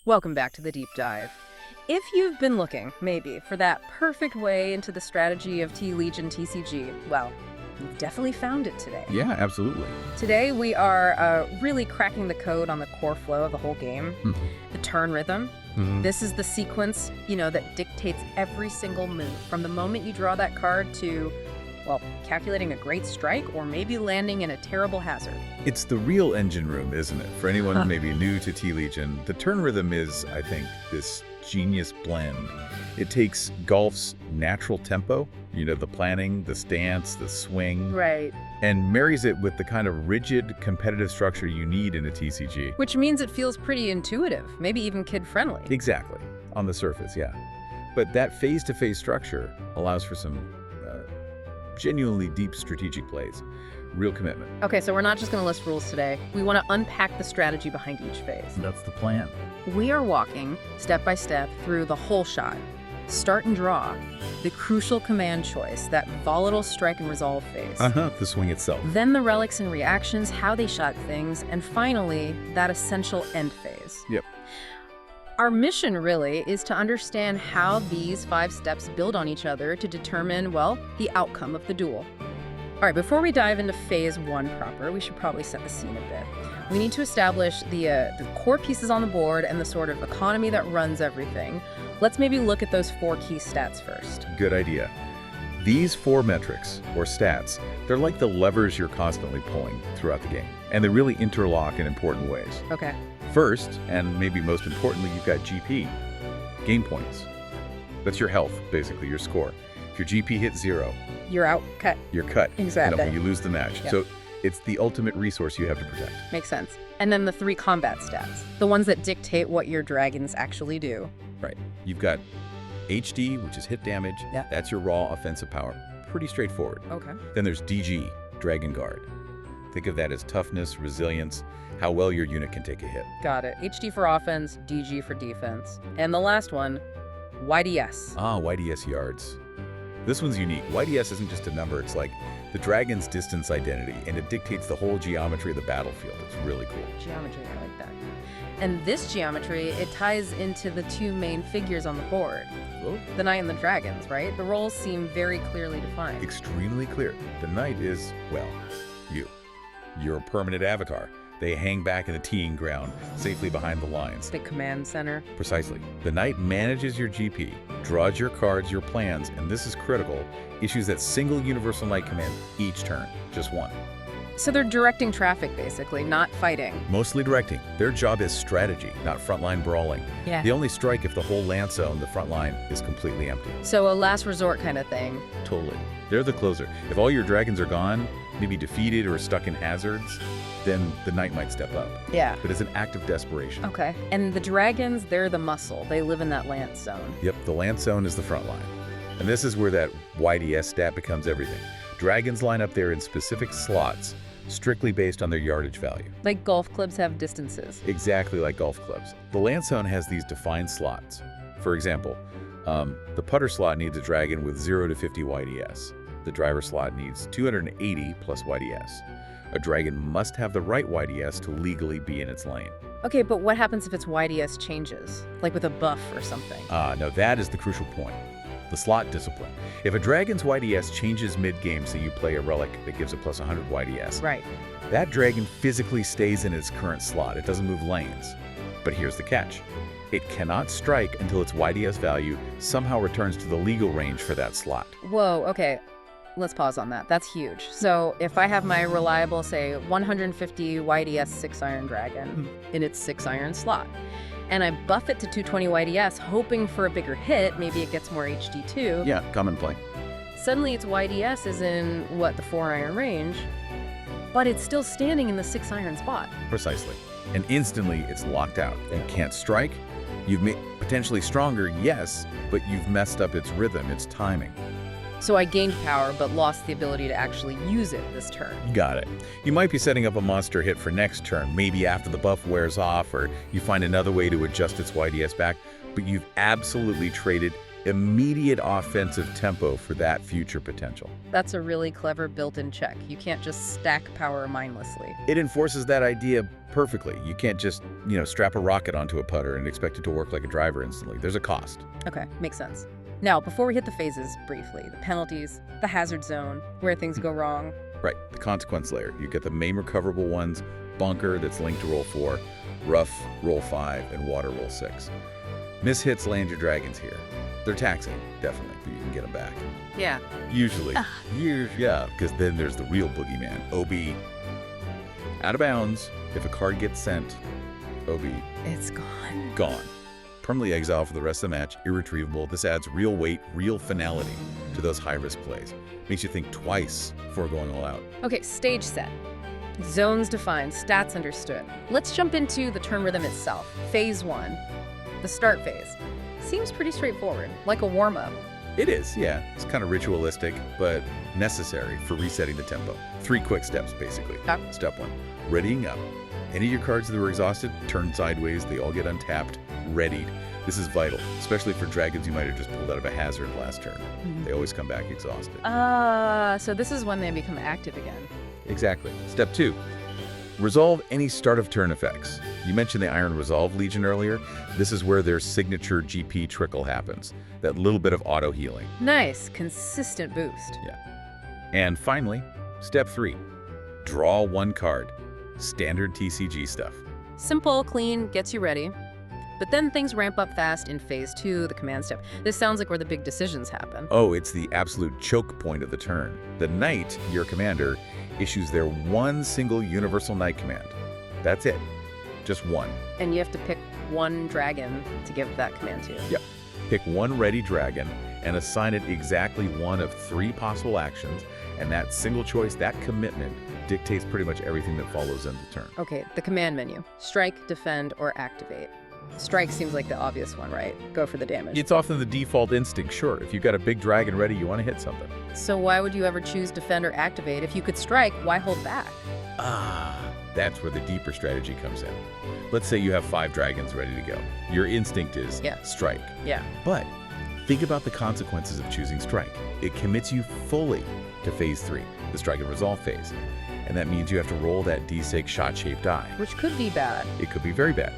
Welcome back to the Deep Dive. If you've been looking, maybe, for that perfect way into the strategy of Tee Legion TCG, well, you've definitely found it today. Yeah, absolutely. Today we are really cracking the code on the core flow of the whole game, the turn rhythm. This is the sequence, that dictates every single move, from the moment you draw that card to, well, calculating a great strike or maybe landing in a terrible hazard. It's the real engine room, isn't it? For anyone maybe new to Tee Legion, the turn rhythm is, I think, this genius blend. It takes golf's natural tempo, the planning, the stance, the swing, right, and marries it with the kind of rigid, competitive structure you need in a TCG. Which means it feels pretty intuitive, maybe even kid-friendly. Exactly, on the surface, yeah. But that phase-to-phase structure allows for some genuinely deep strategic plays. Real commitment. Okay, so we're not just going to list rules today. We want to unpack the strategy behind each phase. That's the plan. We are walking step by step through the whole shot. Start and draw, the crucial command choice, that volatile strike and resolve phase. The swing itself. Then the relics and reactions, how they shot things, and finally, that essential end phase. Yep. Our mission, really, is to understand how these 5 steps build on each other to determine, well, the outcome of the duel. All right, before we dive into phase 1 proper, we should probably set the scene a bit. We need to establish the core pieces on the board and the sort of economy that runs everything. Let's maybe look at those 4 key stats first. Good idea. These 4 metrics, or stats, they're like the levers you're constantly pulling throughout the game, and they really interlock in important ways. Okay. First, and maybe most importantly, you've got GP, game points. That's your health, basically, your score. If your GP hits 0, you're out, cut. You're cut. Exactly. You lose the match. Yep. So it's the ultimate resource you have to protect. Makes sense. And then the 3 combat stats, the ones that dictate what your dragons actually do. Right. You've got HD, which is hit damage. Yeah. That's your raw offensive power. Pretty straightforward. Okay. Then there's DG, Dragon Guard. Think of that as toughness, resilience, how well your unit can take a hit. Got it. HD for offense, DG for defense. And the last one, YDS. YDS yards. This one's unique. YDS isn't just a number, it's like the dragon's distance identity, and it dictates the whole geometry of the battlefield. It's really cool. Geometry, I like that. And this geometry, it ties into the 2 main figures on the board. Oh. The knight and the dragons, right? The roles seem very clearly defined. Extremely clear. The knight is, well, you. You're a permanent avatar. They hang back in the teeing ground, safely behind the lines. The command center. Precisely. The knight manages your GP, draws your cards, your plans, and this is critical, issues that single universal knight command each turn, just one. So they're directing traffic, basically, not fighting. Mostly directing. Their job is strategy, not frontline brawling. Yeah. They only strike if the whole land zone, the front line, is completely empty. So a last resort kind of thing. Totally. They're the closer. If all your dragons are gone, maybe defeated or stuck in hazards, then the knight might step up. Yeah. But it's an act of desperation. Okay. And the dragons, they're the muscle. They live in that lance zone. Yep, the land zone is the front line. And this is where that YDS stat becomes everything. Dragons line up there in specific slots, strictly based on their yardage value. Like golf clubs have distances. Exactly like golf clubs. The land zone has these defined slots. For example, the putter slot needs a dragon with 0 to 50 YDS. The driver slot needs 280 plus YDS. A dragon must have the right YDS to legally be in its lane. Okay, but what happens if its YDS changes? Like with a buff or something? No, that is the crucial point. The slot discipline. If a dragon's YDS changes mid-game, so you play a relic that gives a plus 100 YDS, right, that dragon physically stays in its current slot. It doesn't move lanes. But here's the catch. It cannot strike until its YDS value somehow returns to the legal range for that slot. Whoa, okay. Let's pause on that. That's huge. So if I have my reliable, say, 150 YDS 6-iron dragon in its 6-iron slot, and I buff it to 220 YDS, hoping for a bigger hit, maybe it gets more HD too. Yeah, common play. Suddenly its YDS is in, the 4-iron range, but it's still standing in the 6-iron spot. Precisely. And instantly it's locked out. You can't strike. You've made potentially stronger, yes, but you've messed up its rhythm, its timing. So I gained power, but lost the ability to actually use it this turn. You got it. You might be setting up a monster hit for next turn, maybe after the buff wears off, or you find another way to adjust its YDS back, but you've absolutely traded Immediate offensive tempo for that future potential. That's a really clever built-in check. You can't just stack power mindlessly. It enforces that idea perfectly. You can't just, strap a rocket onto a putter and expect it to work like a driver instantly. There's a cost. Okay, makes sense. Now, before we hit the phases briefly, the penalties, the hazard zone, where things go wrong. Right, the consequence layer. You get the main recoverable ones, bunker that's linked to roll 4, rough roll 5, and water roll 6. Mishits land your dragons here. They're taxing, definitely, but you can get them back. Yeah. Usually. Yeah, because then there's the real boogeyman, OB. Out of bounds, if a card gets sent, OB. It's gone. Gone. Permanently exiled for the rest of the match, irretrievable. This adds real weight, real finality to those high-risk plays. Makes you think twice before going all out. Okay, stage set. Zones defined, stats understood. Let's jump into the turn rhythm itself. Phase 1, the start phase. Seems pretty straightforward, like a warm-up. It is, yeah. It's kind of ritualistic, but necessary for resetting the tempo. 3 quick steps, basically. Okay. Step 1, readying up. Any of your cards that were exhausted, turn sideways. They all get untapped, readied. This is vital, especially for dragons you might have just pulled out of a hazard last turn. They always come back exhausted. So this is when they become active again. Exactly. Step 2, resolve any start of turn effects. You mentioned the Iron Resolve Legion earlier. This is where their signature GP trickle happens. That little bit of auto healing. Nice, consistent boost. Yeah. And finally, step 3, draw 1 card. Standard TCG stuff. Simple, clean, gets you ready. But then things ramp up fast in phase 2, the command step. This sounds like where the big decisions happen. Oh, it's the absolute choke point of the turn. The knight, your commander, issues their one single universal knight command. That's it. Just one. And you have to pick one dragon to give that command to. Yep. Pick one ready dragon and assign it exactly one of 3 possible actions, and that single choice, that commitment, dictates pretty much everything that follows in the turn. Okay, the command menu. Strike, defend, or activate. Strike seems like the obvious one, right? Go for the damage. It's often the default instinct, sure. If you've got a big dragon ready, you want to hit something. So why would you ever choose defend or activate? If you could strike, why hold back? That's where the deeper strategy comes in. Let's say you have 5 dragons ready to go. Your instinct is strike. Yeah. But think about the consequences of choosing strike. It commits you fully to phase 3, the strike and resolve phase. And that means you have to roll that D6 shot-shaped die. Which could be bad. It could be very bad.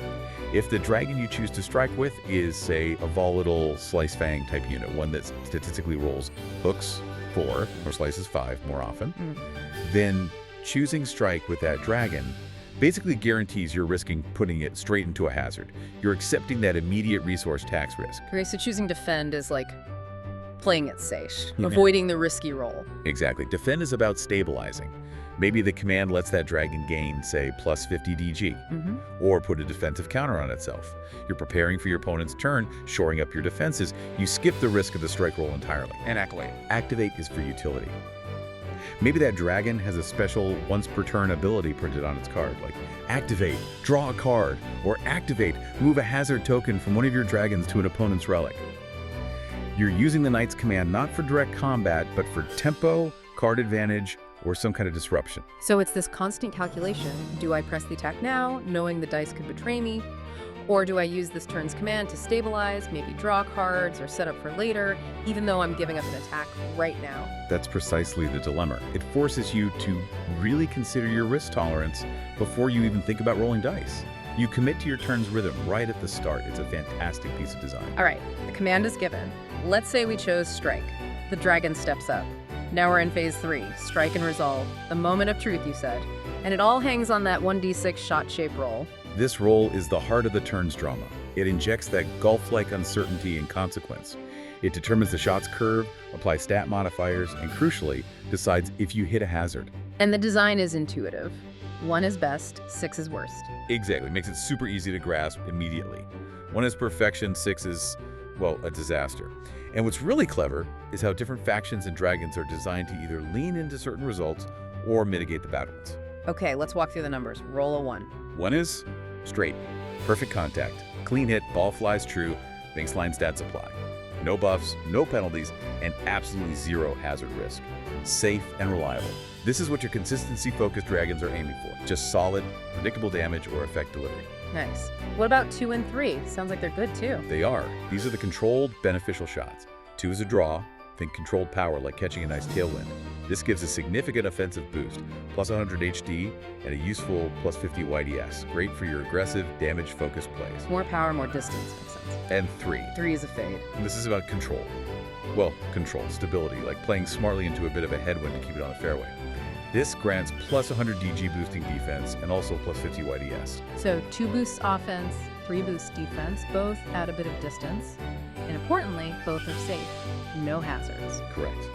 If the dragon you choose to strike with is, say, a volatile Slice Fang type unit, one that statistically rolls hooks 4 or slices 5 more often, then choosing strike with that dragon basically guarantees you're risking putting it straight into a hazard. You're accepting that immediate resource tax risk. Okay, so choosing defend is like playing it safe, avoiding the risky roll. Exactly. Defend is about stabilizing. Maybe the command lets that dragon gain, say, plus 50 DG, or put a defensive counter on itself. You're preparing for your opponent's turn, shoring up your defenses. You skip the risk of the strike roll entirely. And activate. Activate is for utility. Maybe that dragon has a special once-per-turn ability printed on its card, like activate, draw a card, or activate, move a hazard token from one of your dragons to an opponent's relic. You're using the knight's command not for direct combat, but for tempo, card advantage, or some kind of disruption. So it's this constant calculation. Do I press the attack now, knowing the dice could betray me? Or do I use this turn's command to stabilize, maybe draw cards or set up for later, even though I'm giving up an attack right now? That's precisely the dilemma. It forces you to really consider your risk tolerance before you even think about rolling dice. You commit to your turn's rhythm right at the start. It's a fantastic piece of design. All right, the command is given. Let's say we chose strike. The dragon steps up. Now we're in phase 3, strike and resolve. The moment of truth, you said. And it all hangs on that 1d6 shot-shaped roll. This roll is the heart of the turn's drama. It injects that gulf-like uncertainty and consequence. It determines the shot's curve, applies stat modifiers, and crucially, decides if you hit a hazard. And the design is intuitive. 1 is best, 6 is worst. Exactly. It makes it super easy to grasp immediately. 1 is perfection, 6 is, well, a disaster. And what's really clever is how different factions and dragons are designed to either lean into certain results or mitigate the bad ones. Okay, let's walk through the numbers. Roll a 1. 1 is straight, perfect contact, clean hit, ball flies true, baseline stats apply. No buffs, no penalties, and absolutely 0 hazard risk. Safe and reliable. This is what your consistency-focused dragons are aiming for. Just solid, predictable damage or effect delivery. Nice. What about 2 and 3? Sounds like they're good too. They are. These are the controlled, beneficial shots. 2 is a draw. Think controlled power like catching a nice tailwind. This gives a significant offensive boost, plus 100 HD and a useful plus 50 YDS. Great for your aggressive, damage-focused plays. More power, more distance, makes sense. And 3. 3 is a fade. And this is about control. Well, control, stability, like playing smartly into a bit of a headwind to keep it on the fairway. This grants plus 100 DG boosting defense and also plus 50 YDS. So 2 boosts offense, 3 boosts defense, both add a bit of distance. And importantly, both are safe. No hazards. Correct.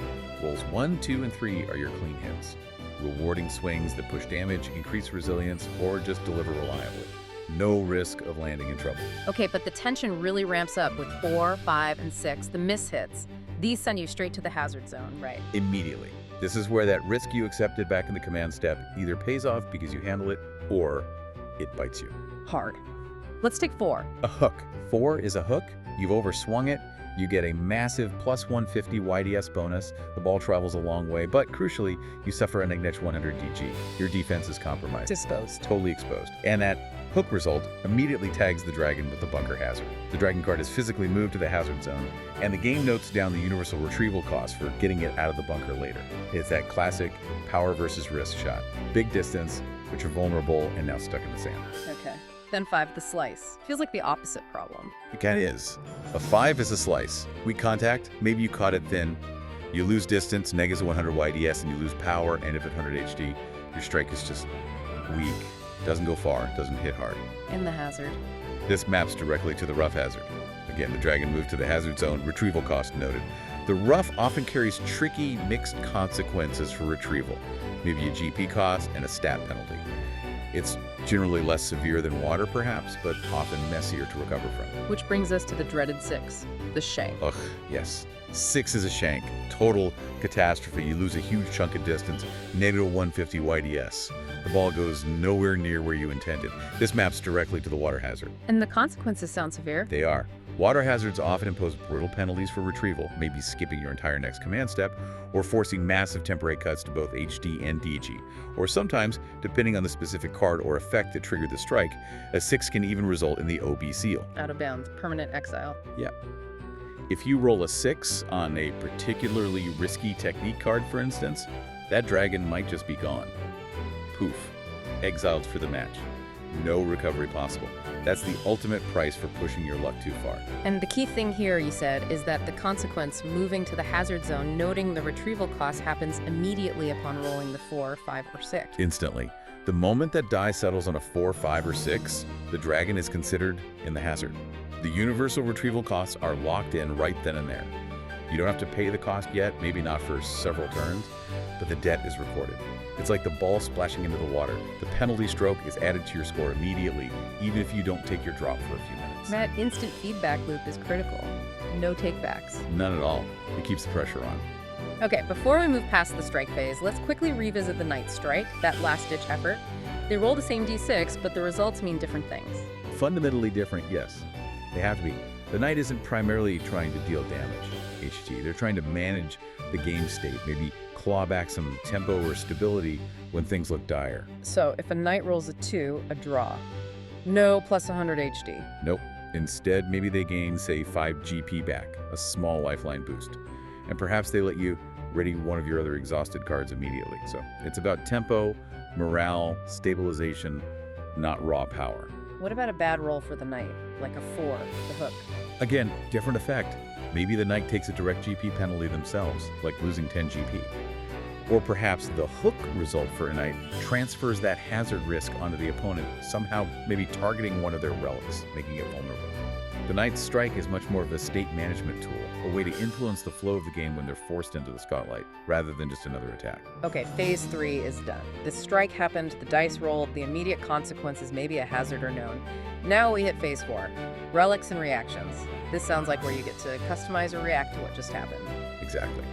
Rolls 1, 2, and 3 are your clean hits. Rewarding swings that push damage, increase resilience, or just deliver reliably. No risk of landing in trouble. Okay, but the tension really ramps up with 4, 5, and 6, the miss hits. These send you straight to the hazard zone, right? Immediately. This is where that risk you accepted back in the command step either pays off because you handle it, or it bites you. Hard. Let's take 4. A hook. 4 is a hook. You've overswung it. You get a massive plus 150 YDS bonus. The ball travels a long way, but crucially, you suffer an Ignite 100 DG. Your defense is compromised. Exposed. Totally exposed. And that hook result immediately tags the dragon with the bunker hazard. The dragon card is physically moved to the hazard zone, and the game notes down the universal retrieval cost for getting it out of the bunker later. It's that classic power versus risk shot. Big distance, but you're vulnerable and now stuck in the sand. Okay. Then 5, the slice. Feels like the opposite problem. It kind of is. A 5 is a slice. Weak contact, maybe you caught it thin. You lose distance, negative 100 YDS, and you lose power, end up at 100 HD. Your strike is just weak. Doesn't go far, doesn't hit hard. And the hazard. This maps directly to the rough hazard. Again, the dragon moved to the hazard zone, retrieval cost noted. The rough often carries tricky, mixed consequences for retrieval. Maybe a GP cost and a stat penalty. It's generally less severe than water, perhaps, but often messier to recover from. Which brings us to the dreaded 6, the shank. Ugh, yes. 6 is a shank. Total catastrophe. You lose a huge chunk of distance, negative 150 YDS. The ball goes nowhere near where you intended. This maps directly to the water hazard. And the consequences sound severe. They are. Water hazards often impose brutal penalties for retrieval, maybe skipping your entire next command step, or forcing massive temporary cuts to both HD and DG. Or sometimes, depending on the specific card or effect that triggered the strike, a 6 can even result in the OB seal. Out of bounds, permanent exile. Yeah. If you roll a 6 on a particularly risky technique card, for instance, that dragon might just be gone. Poof. Exiled for the match. No recovery possible. That's the ultimate price for pushing your luck too far. And the key thing here, you said, is that the consequence, moving to the hazard zone, noting the retrieval cost, happens immediately upon rolling the 4, 5, or 6. Instantly. The moment that die settles on a 4, 5, or 6, the dragon is considered in the hazard. The universal retrieval costs are locked in right then and there. You don't have to pay the cost yet, maybe not for several turns, but the debt is recorded. It's like the ball splashing into the water. The penalty stroke is added to your score immediately, even if you don't take your drop for a few minutes. That instant feedback loop is critical. No takebacks. None at all. It keeps the pressure on. Okay, before we move past the strike phase, let's quickly revisit the Knight strike, that last-ditch effort. They roll the same d6, but the results mean different things. Fundamentally different, yes. They have to be. The Knight isn't primarily trying to deal damage, HT. They're trying to manage the game state, maybe claw back some tempo or stability when things look dire. So if a Knight rolls a 2, a draw. No plus 100 HD. Nope. Instead, maybe they gain, say, 5 GP back, a small lifeline boost. And perhaps they let you ready one of your other exhausted cards immediately. So it's about tempo, morale, stabilization, not raw power. What about a bad roll for the Knight, like a 4, the hook? Again, different effect. Maybe the Knight takes a direct GP penalty themselves, like losing 10 GP. Or perhaps the hook result for a Knight transfers that hazard risk onto the opponent, somehow maybe targeting one of their relics, making it vulnerable. The Knight's strike is much more of a state management tool, a way to influence the flow of the game when they're forced into the spotlight, rather than just another attack. Okay, phase 3 is done. The strike happened, the dice rolled, the immediate consequences, maybe a hazard are known. Now we hit phase 4, relics and reactions. This sounds like where you get to customize or react to what just happened. Exactly.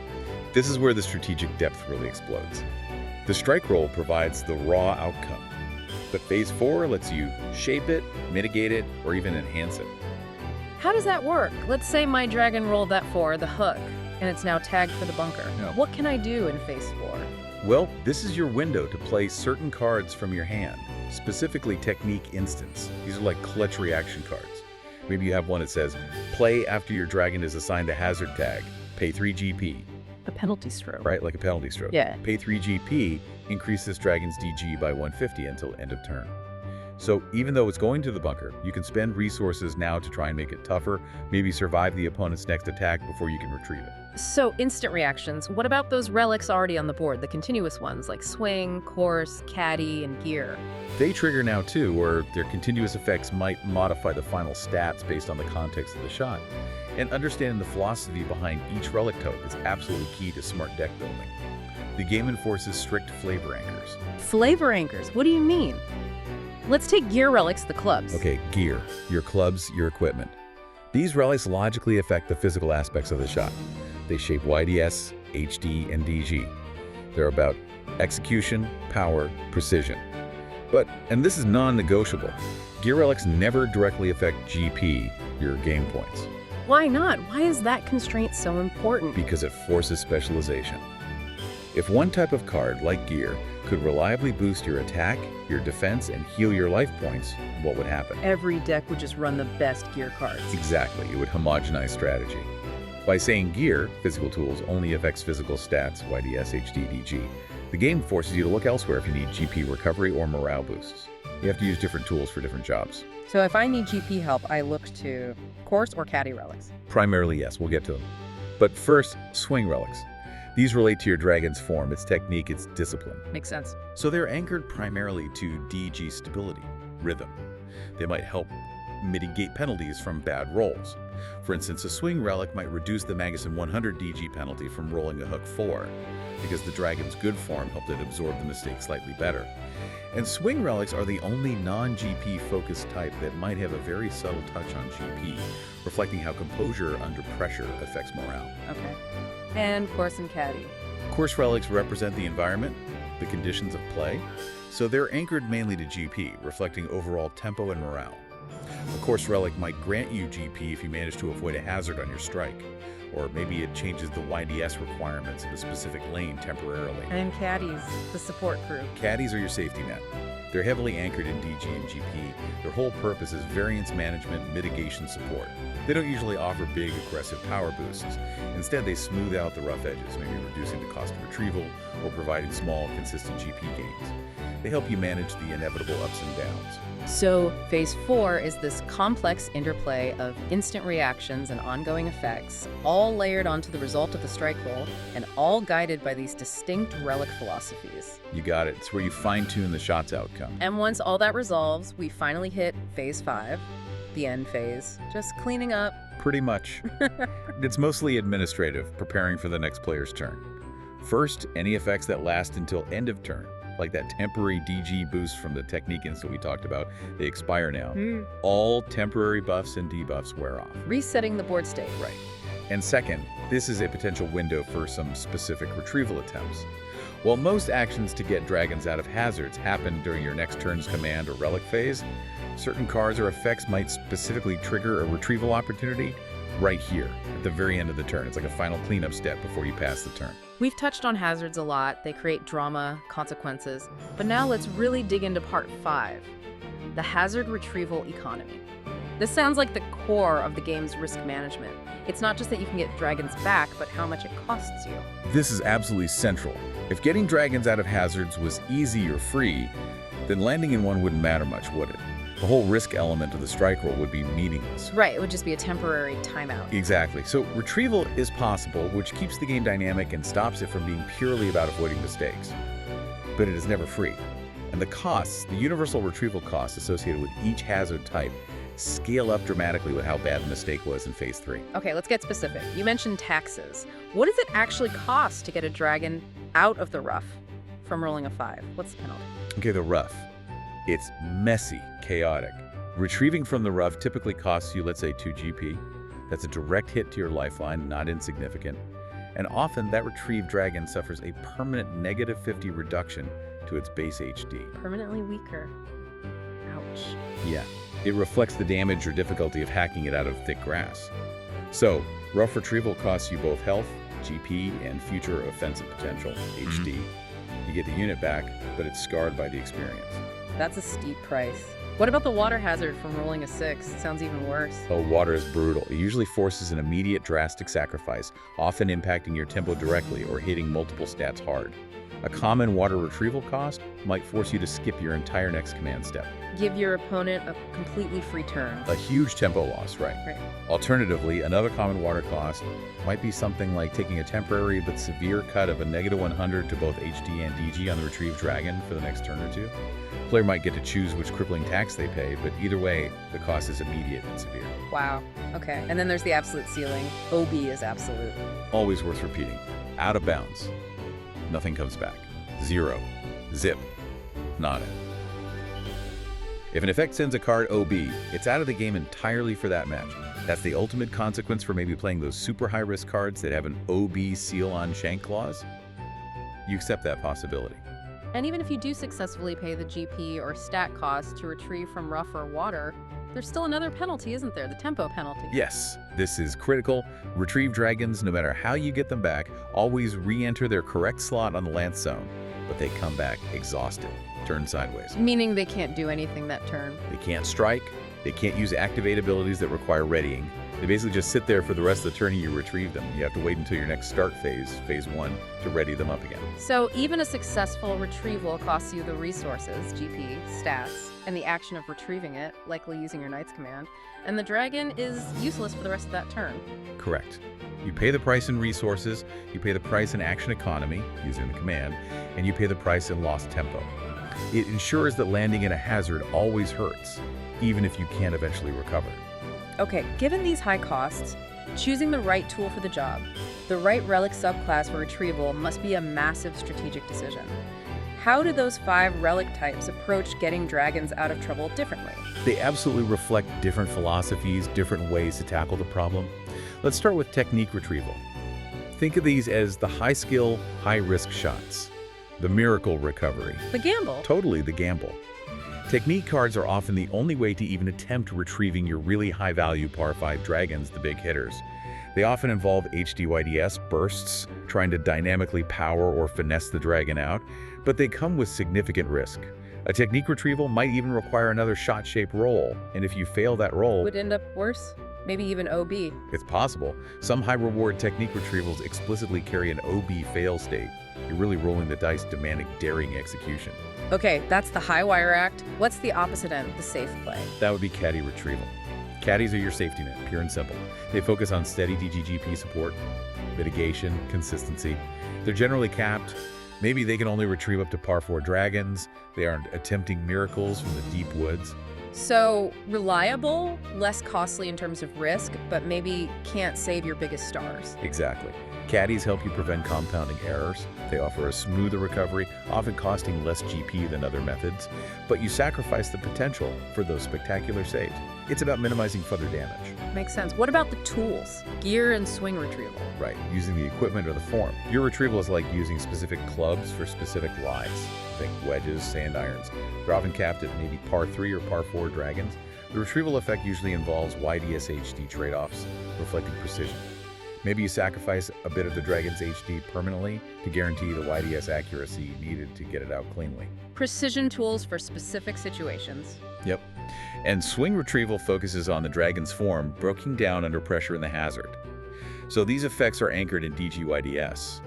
This is where the strategic depth really explodes. The strike roll provides the raw outcome, but phase 4 lets you shape it, mitigate it, or even enhance it. How does that work? Let's say my dragon rolled that 4, the hook, and it's now tagged for the bunker. Yeah. What can I do in phase 4? Well, this is your window to play certain cards from your hand. specifically Technique Instants. These are like clutch reaction cards. Maybe you have one that says, play after your dragon is assigned a hazard tag, pay 3 GP. A penalty stroke. Right, like a penalty stroke. Yeah. Pay 3 GP, increase this dragon's DG by 150 until end of turn. So even though it's going to the bunker, you can spend resources now to try and make it tougher, maybe survive the opponent's next attack before you can retrieve it. So instant reactions, what about those relics already on the board, the continuous ones like swing, course, caddy, and gear? They trigger now too, or their continuous effects might modify the final stats based on the context of the shot. And understanding the philosophy behind each relic type is absolutely key to smart deck building. The game enforces strict flavor anchors. Flavor anchors, what do you mean? Let's take gear relics, the clubs. Okay, gear, your clubs, your equipment. These relics logically affect the physical aspects of the shot. They shape YDS, HD, and DG. They're about execution, power, precision. And this is non-negotiable, gear relics never directly affect GP, your game points. Why not? Why is that constraint so important? Because it forces specialization. If one type of card, like gear, could reliably boost your attack, your defense, and heal your life points, what would happen? Every deck would just run the best gear cards. Exactly, it would homogenize strategy. By saying gear, physical tools, only affects physical stats, YDS, HD, DG, the game forces you to look elsewhere if you need GP recovery or morale boosts. You have to use different tools for different jobs. So if I need GP help, I look to course or caddy relics? Primarily, yes, we'll get to them. But first, swing relics. These relate to your dragon's form, its technique, its discipline. Makes sense. So they're anchored primarily to DG stability, rhythm. They might help mitigate penalties from bad rolls. For instance, a swing relic might reduce the Magasin 100 DG penalty from rolling a hook 4, because the dragon's good form helped it absorb the mistake slightly better. And swing relics are the only non-GP focused type that might have a very subtle touch on GP, reflecting how composure under pressure affects morale. Okay. And course and caddy. Course relics represent the environment, the conditions of play, so they're anchored mainly to GP, reflecting overall tempo and morale. A course relic might grant you GP if you manage to avoid a hazard on your strike, or maybe it changes the YDS requirements of a specific lane temporarily. And caddies, the support crew. Caddies are your safety net. They're heavily anchored in DG and GP. Their whole purpose is variance management, mitigation support. They don't usually offer big, aggressive power boosts. Instead, they smooth out the rough edges, maybe reducing the cost of retrieval or providing small, consistent GP gains. They help you manage the inevitable ups and downs. So phase 4 is this complex interplay of instant reactions and ongoing effects, all layered onto the result of the strike roll, and all guided by these distinct relic philosophies. You got it. It's where you fine-tune the shot's outcome. And once all that resolves, we finally hit phase 5, the end phase, just cleaning up. Pretty much. It's mostly administrative, preparing for the next player's turn. First, any effects that last until end of turn, like that temporary DG boost from the technique instant we talked about, they expire now. All temporary buffs and debuffs wear off. Resetting the board state. Right. And second, this is a potential window for some specific retrieval attempts. While most actions to get dragons out of hazards happen during your next turn's command or relic phase, certain cards or effects might specifically trigger a retrieval opportunity right here at the very end of the turn. It's like a final cleanup step before you pass the turn. We've touched on hazards a lot. They create drama, consequences. But now let's really dig into part 5, the hazard retrieval economy. This sounds like the core of the game's risk management. It's not just that you can get dragons back, but how much it costs you. This is absolutely central. If getting dragons out of hazards was easy or free, then landing in one wouldn't matter much, would it? The whole risk element of the strike roll would be meaningless. Right, it would just be a temporary timeout. Exactly. So retrieval is possible, which keeps the game dynamic and stops it from being purely about avoiding mistakes. But it is never free. And the costs, the universal retrieval costs associated with each hazard type, scale up dramatically with how bad the mistake was in phase 3. Okay, let's get specific. You mentioned taxes. What does it actually cost to get a dragon out of the rough from rolling a 5? What's the penalty? Okay, the rough. It's messy, chaotic. Retrieving from the rough typically costs you, let's say, 2 GP. That's a direct hit to your lifeline, not insignificant. And often that retrieved dragon suffers a permanent negative 50 reduction to its base HD. Permanently weaker. Ouch. Yeah, it reflects the damage or difficulty of hacking it out of thick grass. So, rough retrieval costs you both health, GP, and future offensive potential, HD. You get the unit back, but it's scarred by the experience. That's a steep price. What about the water hazard from rolling a 6? Sounds even worse. Oh, water is brutal. It usually forces an immediate drastic sacrifice, often impacting your tempo directly or hitting multiple stats hard. A common water retrieval cost might force you to skip your entire next command step. Give your opponent a completely free turn. A huge tempo loss, right? Right. Alternatively, another common water cost might be something like taking a temporary but severe cut of a -100 to both HD and DG on the retrieved dragon for the next turn or two. Player might get to choose which crippling tax they pay, but either way, the cost is immediate and severe. Wow. Okay. And then there's the absolute ceiling. OB is absolute. Always worth repeating. Out of bounds. Nothing comes back. 0. Zip. Nada. If an effect sends a card OB, it's out of the game entirely for that match. That's the ultimate consequence for maybe playing those super high-risk cards that have an OB seal-on shank clause. You accept that possibility. And even if you do successfully pay the GP or stat cost to retrieve from rough or water, there's still another penalty, isn't there? The tempo penalty. Yes, this is critical. Retrieve dragons, no matter how you get them back, always re-enter their correct slot on the Lance Zone, but they come back exhausted, turned sideways. Meaning they can't do anything that turn. They can't strike, they can't use activate abilities that require readying. They basically just sit there for the rest of the turn and you retrieve them. You have to wait until your next start phase, phase 1, to ready them up again. So even a successful retrieval costs you the resources, GP, stats, and the action of retrieving it, likely using your Knight's Command, and the dragon is useless for the rest of that turn. Correct. You pay the price in resources, you pay the price in action economy, using the command, and you pay the price in lost tempo. It ensures that landing in a hazard always hurts, even if you can eventually recover. Okay, given these high costs, choosing the right tool for the job, the right relic subclass for retrieval must be a massive strategic decision. How do those 5 relic types approach getting dragons out of trouble differently? They absolutely reflect different philosophies, different ways to tackle the problem. Let's start with technique retrieval. Think of these as the high-skill, high-risk shots. The miracle recovery. The gamble. Totally the gamble. Technique cards are often the only way to even attempt retrieving your really high-value par 5 dragons, the big hitters. They often involve HDYDS bursts, trying to dynamically power or finesse the dragon out, but they come with significant risk. A technique retrieval might even require another shot-shaped roll, and if you fail that roll, Would end up worse? Maybe even OB. it's possible. Some high-reward technique retrievals explicitly carry an OB fail state. You're really rolling the dice, demanding daring execution. Okay, that's the high wire act. What's the opposite end, the safe play? That would be caddy retrieval. Caddies are your safety net, pure and simple. They focus on steady DGGP support, mitigation, consistency. They're generally capped. Maybe they can only retrieve up to par 4 dragons. They aren't attempting miracles from the deep woods. So, reliable, less costly in terms of risk, but maybe can't save your biggest stars. Exactly. Caddies help you prevent compounding errors. They offer a smoother recovery, often costing less GP than other methods, but you sacrifice the potential for those spectacular saves. It's about minimizing further damage. Makes sense. What about the tools? Gear and swing retrieval. Right, using the equipment or the form. Your retrieval is like using specific clubs for specific lies. Think wedges, sand irons. They're often capped at maybe par 3 or par 4 dragons. The retrieval effect usually involves YDS HD trade-offs, reflecting precision. Maybe you sacrifice a bit of the dragon's HD permanently to guarantee the YDS accuracy needed to get it out cleanly. Precision tools for specific situations. Yep. And swing retrieval focuses on the dragon's form breaking down under pressure in the hazard. So these effects are anchored in DGYDS.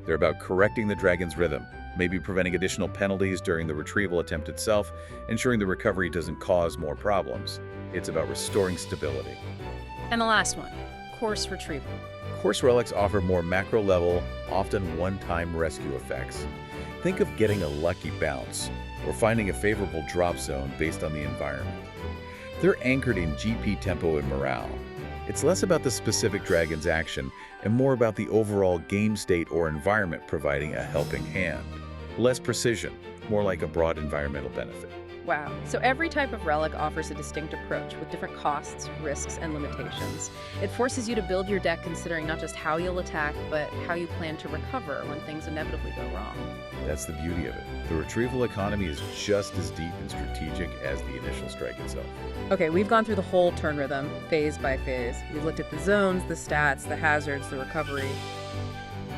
They're about correcting the dragon's rhythm, maybe preventing additional penalties during the retrieval attempt itself, ensuring the recovery doesn't cause more problems. It's about restoring stability. And the last one, course retrieval. Course relics offer more macro-level, often one-time rescue effects. Think of getting a lucky bounce or finding a favorable drop zone based on the environment. They're anchored in GP tempo and morale. It's less about the specific dragon's action and more about the overall game state or environment providing a helping hand. Less precision, more like a broad environmental benefit. Wow. So every type of relic offers a distinct approach with different costs, risks, and limitations. It forces you to build your deck considering not just how you'll attack, but how you plan to recover when things inevitably go wrong. That's the beauty of it. The retrieval economy is just as deep and strategic as the initial strike itself. Okay, we've gone through the whole turn rhythm, phase by phase. We've looked at the zones, the stats, the hazards, the recovery.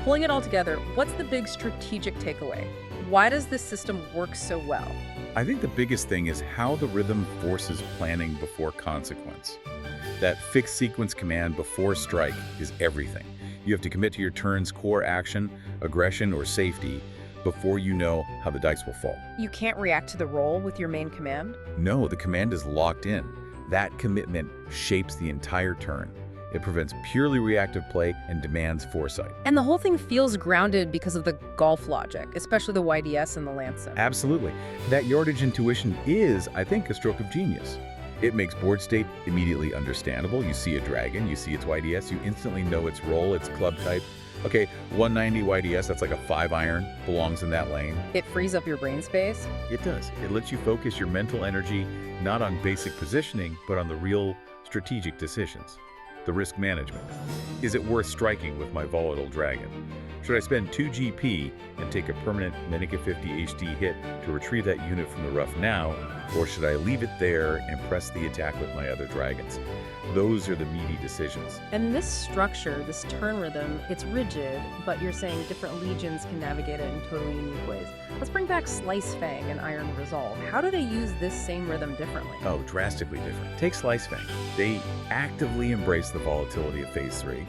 Pulling it all together, what's the big strategic takeaway? Why does this system work so well? I think the biggest thing is how the rhythm forces planning before consequence. That fixed sequence command before strike is everything. You have to commit to your turn's core action, aggression, or safety before you know how the dice will fall. You can't react to the roll with your main command? No, the command is locked in. That commitment shapes the entire turn. It prevents purely reactive play and demands foresight. And the whole thing feels grounded because of the golf logic, especially the YDS and the Lancet. Absolutely. That yardage intuition is, I think, a stroke of genius. It makes board state immediately understandable. You see a dragon, you see its YDS, you instantly know its role, its club type. Okay, 190 YDS, that's like a 5-iron, belongs in that lane. It frees up your brain space? It does. It lets you focus your mental energy not on basic positioning, but on the real strategic decisions. The risk management. Is it worth striking with my volatile dragon? Should I spend 2 GP and take a permanent Menica 50 HD hit to retrieve that unit from the rough now, or should I leave it there and press the attack with my other dragons? Those are the meaty decisions. And this structure, this turn rhythm, it's rigid, but you're saying different legions can navigate it in totally unique ways. Let's bring back Slice Fang and Iron Resolve. How do they use this same rhythm differently? Oh, drastically different. Take Slice Fang. They actively embrace the volatility of Phase 3.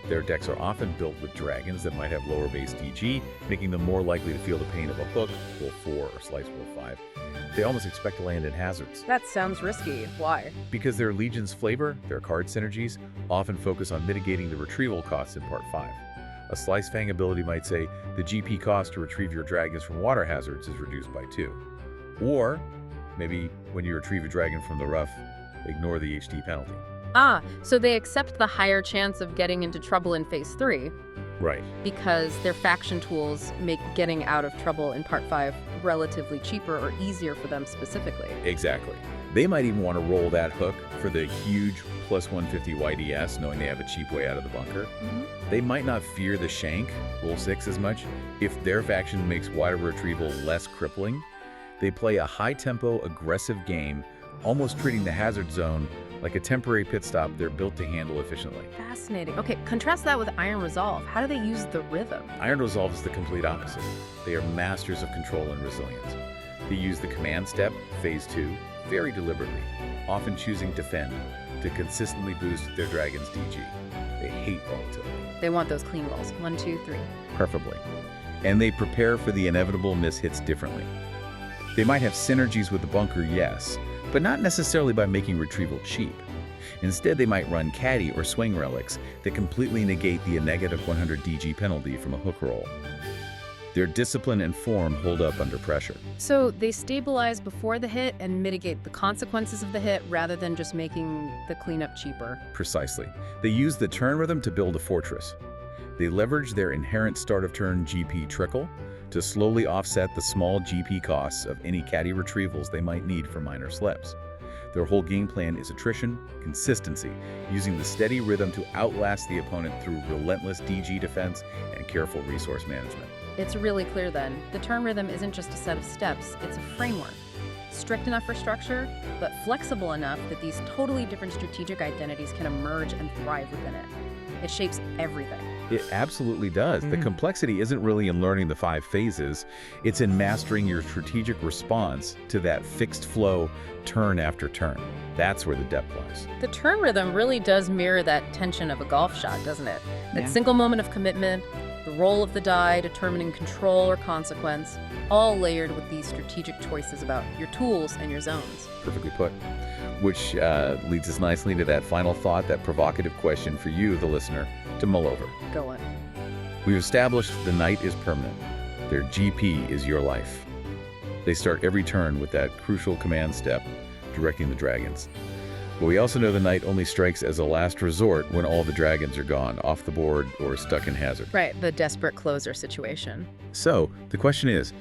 Their decks are often built with dragons that might have lower base DG, making them more likely to feel the pain of a hook, roll 4, or slice roll 5. They almost expect to land in hazards. That sounds risky. Why? Because their Legion's flavor, their card synergies, often focus on mitigating the retrieval costs in Part 5. A Slice Fang ability might say, the GP cost to retrieve your dragons from water hazards is reduced by 2. Or, maybe when you retrieve a dragon from the rough, ignore the HD penalty. Ah, so they accept the higher chance of getting into trouble in Phase 3. Right. Because their faction tools make getting out of trouble in Part 5 relatively cheaper or easier for them specifically. Exactly. They might even want to roll that hook for the huge plus 150 YDS, knowing they have a cheap way out of the bunker. They might not fear the shank, roll 6, as much. If their faction makes water retrieval less crippling, they play a high-tempo, aggressive game, almost treating the hazard zone like a temporary pit stop they're built to handle efficiently. Fascinating. Okay, contrast that with Iron Resolve. How do they use the rhythm? Iron Resolve is the complete opposite. They are masters of control and resilience. They use the command step, Phase 2, very deliberately, often choosing Defend to consistently boost their dragon's DG. They hate volatility. They want those clean rolls. 1, 2, 3. Preferably. And they prepare for the inevitable mishits differently. They might have synergies with the bunker, yes, but not necessarily by making retrieval cheap. Instead, they might run caddy or swing relics that completely negate the negative 100 DG penalty from a hook roll. Their discipline and form hold up under pressure. So they stabilize before the hit and mitigate the consequences of the hit rather than just making the cleanup cheaper. Precisely. They use the turn rhythm to build a fortress. They leverage their inherent start of turn GP trickle to slowly offset the small GP costs of any caddy retrievals they might need for minor slips. Their whole game plan is attrition, consistency, using the steady rhythm to outlast the opponent through relentless DG defense and careful resource management. It's really clear then. The turn rhythm isn't just a set of steps, it's a framework. Strict enough for structure, but flexible enough that these totally different strategic identities can emerge and thrive within it. It shapes everything. It absolutely does. The complexity isn't really in learning the 5 phases. It's in mastering your strategic response to that fixed flow turn after turn. That's where the depth lies. The turn rhythm really does mirror that tension of a golf shot, doesn't it? That single moment of commitment, the roll of the die determining control or consequence, all layered with these strategic choices about your tools and your zones. Perfectly put. Which leads us nicely to that final thought, that provocative question for you, the listener, to mull over. Go on. We've established the knight is permanent. Their GP is your life. They start every turn with that crucial command step, directing the dragons. But we also know the knight only strikes as a last resort when all the dragons are gone, off the board, or stuck in hazard. Right, the desperate closer situation. So, the question is,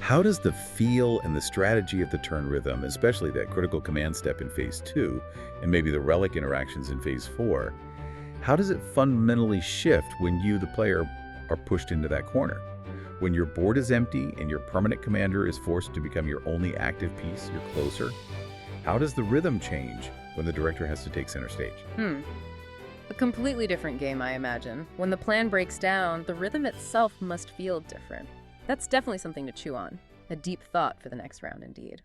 how does the feel and the strategy of the turn rhythm, especially that critical command step in Phase 2, and maybe the relic interactions in Phase 4, how does it fundamentally shift when you, the player, are pushed into that corner? When your board is empty and your permanent commander is forced to become your only active piece, your closer? How does the rhythm change when the director has to take center stage? A completely different game, I imagine. When the plan breaks down, the rhythm itself must feel different. That's definitely something to chew on. A deep thought for the next round, indeed.